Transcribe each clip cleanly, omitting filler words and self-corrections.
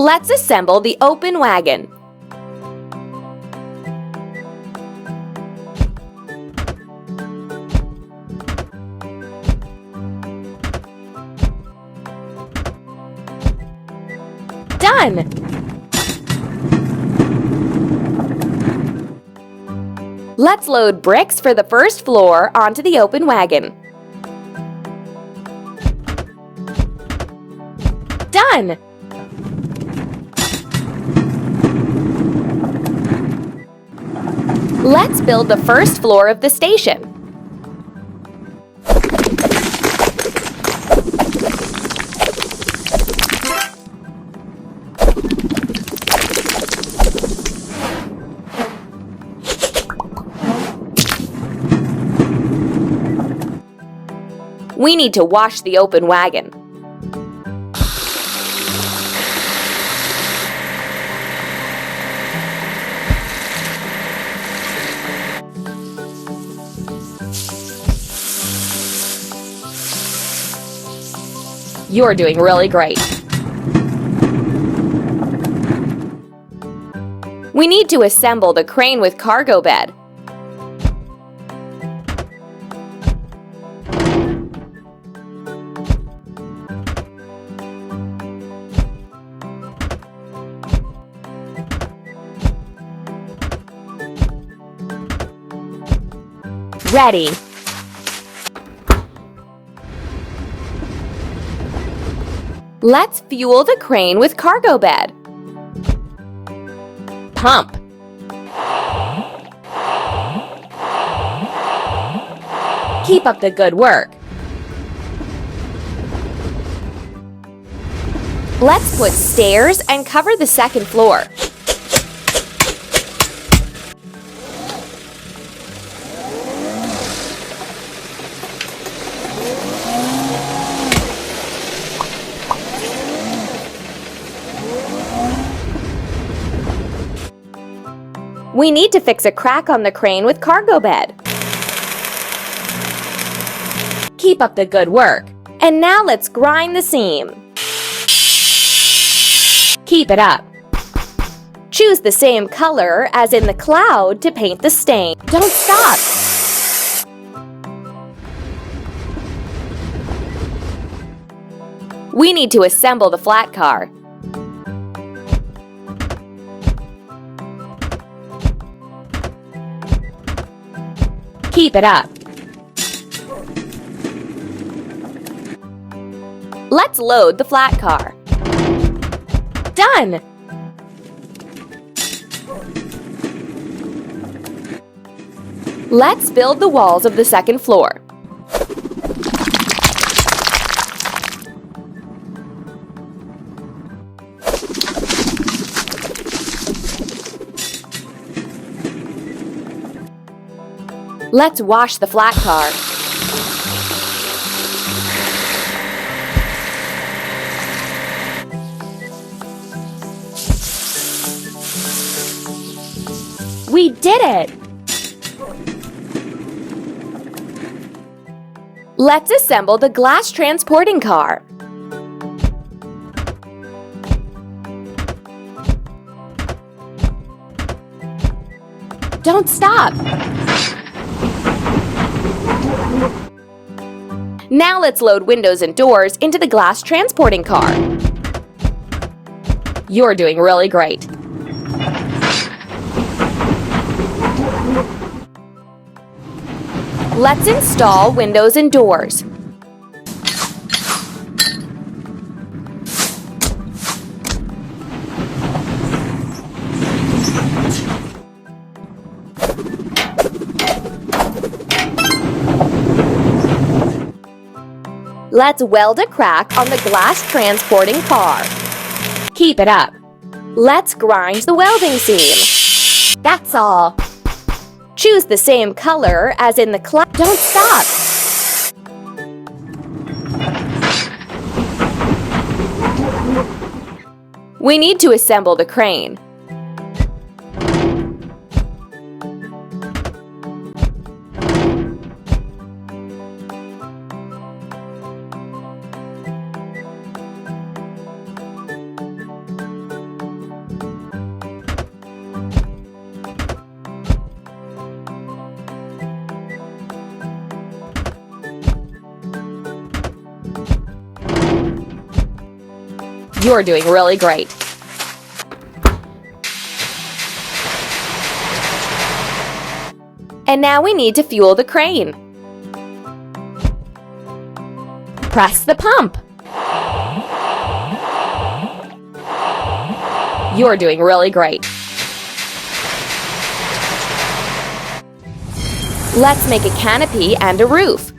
Let's assemble the open wagon. Done! Let's load bricks for the first floor onto the open wagon. Done! Let's build the first floor of the station. We need to wash the open wagon. You're doing really great. We need to assemble the crane with cargo bed. Ready. Let's fuel the crane with cargo bed. Pump. Keep up the good work. Let's put stairs and cover the second floor. We need to fix a crack on the crane with cargo bed. Keep up the good work. And now let's grind the seam. Keep it up. Choose the same color as in the cloud to paint the stain. Don't stop. We need to assemble the flat car. Keep it up. Let's load the flat car. Done! Let's build the walls of the second floor. Let's wash the flat car. We did it! Let's assemble the glass transporting car. Don't stop! Now let's load windows and doors into the glass transporting car. You're doing really great. Let's install windows and doors. Let's weld a crack on the glass transporting car. Keep it up. Let's grind the welding seam. That's all. Choose the same color as in the cloud. Don't stop. We need to assemble the crane. You're doing really great. And now we need to fuel the crane. Press the pump. You're doing really great. Let's make a canopy and a roof.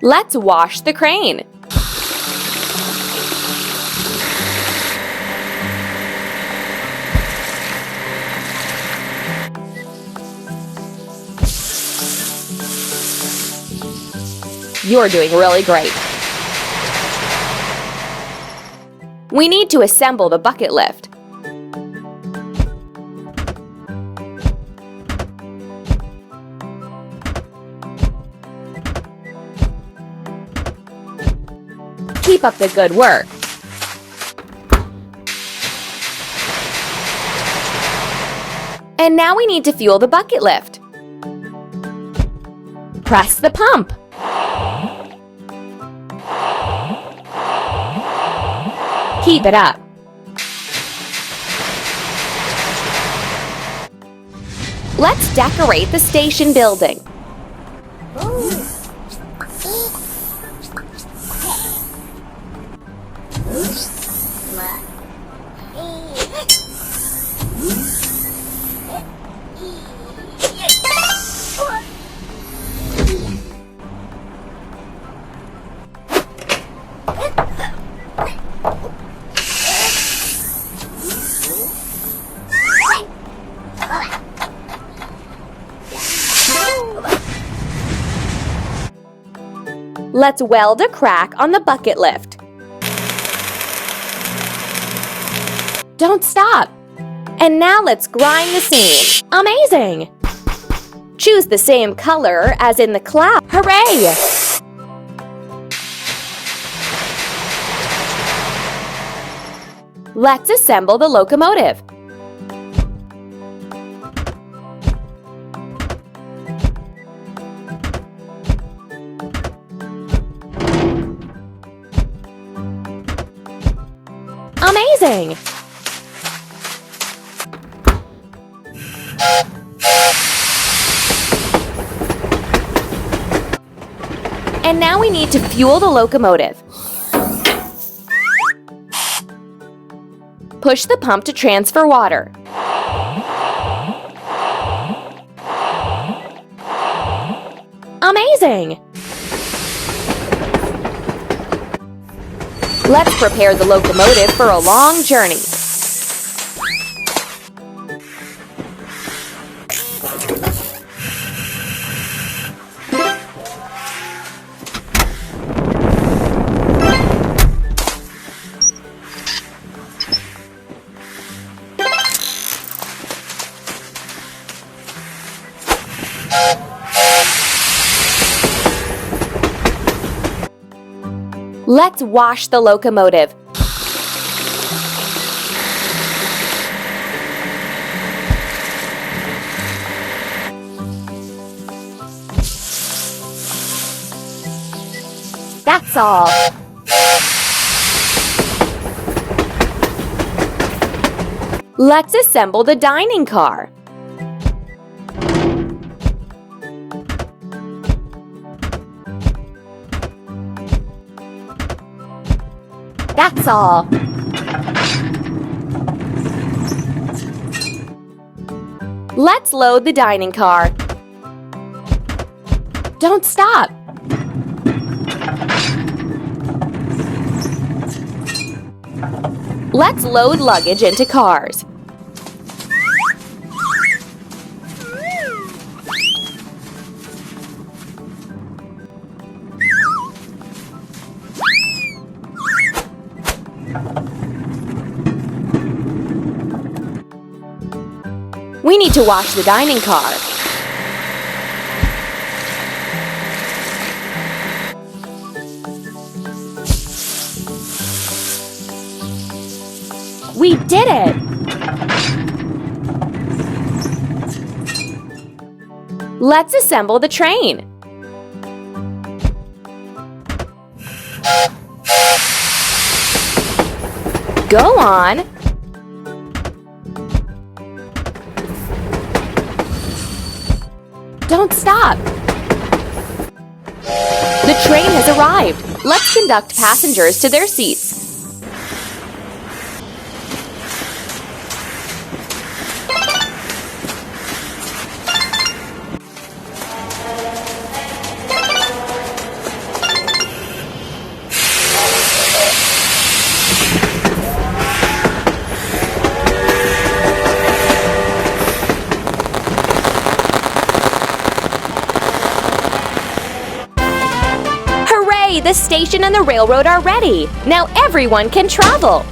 Let's wash the crane. You're doing really great. We need to assemble the bucket lift. Keep up the good work. And now we need to fuel the bucket lift. Press the pump. Keep it up. Let's decorate the station building. Let's weld a crack on the bucket lift. Don't stop! And now let's grind the seam. Amazing! Choose the same color as in the cloud. Hooray! Let's assemble the locomotive. Amazing! And now we need to fuel the locomotive. Push the pump to transfer water. Amazing! Let's prepare the locomotive for a long journey. Let's wash the locomotive. That's all. Let's assemble the dining car. That's all. Let's load the dining car. Don't stop. Let's load luggage into cars. We need to wash the dining car. We did it! Let's assemble the train. Go on. Don't stop. The train has arrived. Let's conduct passengers to their seats. The station and the railroad are ready. Now everyone can travel.